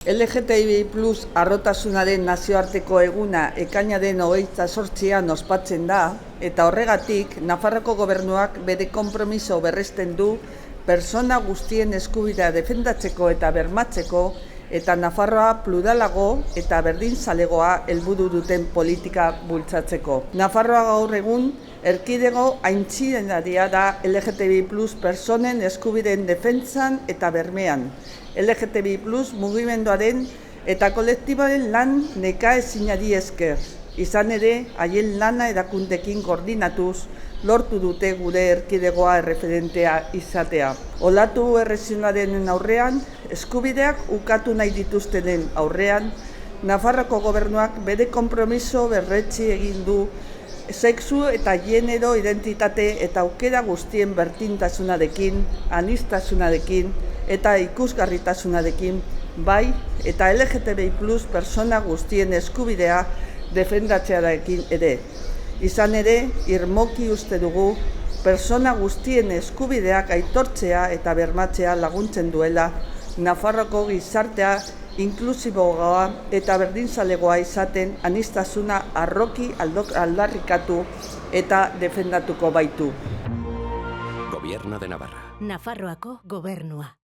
LGTBI+ arrotasunaren nazioarteko eguna ekainaren 28an ospatzen da, eta horregatik Nafarroako gobernuak bere konpromiso berresten du pertsona guztien eskubidea defendatzeko eta bermatzeko, eta Nafarroa pluralago eta berdinzalegoa helburu duten politika bultzatzeko. Nafarroa gaur egun erkidego aintzinenaria da LGTBI+ pertsonen eskubideen defentsan eta bermean. LGTBI+ mugimenduaren eta kolektiboaren lan nekaezinari esker. Izan ere, haien lana erakundeekin koordinatuz, lortu dute gure erkidegoa erreferentea izatea. Olatu erresionaren aurrean, eskubideak ukatu nahi dituztenen aurrean, Nafarroako gobernuak bere konpromiso berretsi egin du sexu eta genero identitate eta aukera guztien berdintasunarekin, aniztasunarekin eta ikusgarritasunarekin, bai eta LGTBI+ pertsona guztien eskubidea defendatzearekin ere. Izan ere, irmoki uste dugu, pertsona guztien eskubideak aitortzea eta bermatzea laguntzen duela Nafarroako gizartea inklusiboagoa eta berdinzalegoa izaten aniztasuna arroki aldarrikatu eta defendatuko baitu. Gobierno de Navarra. Nafarroako gobernua.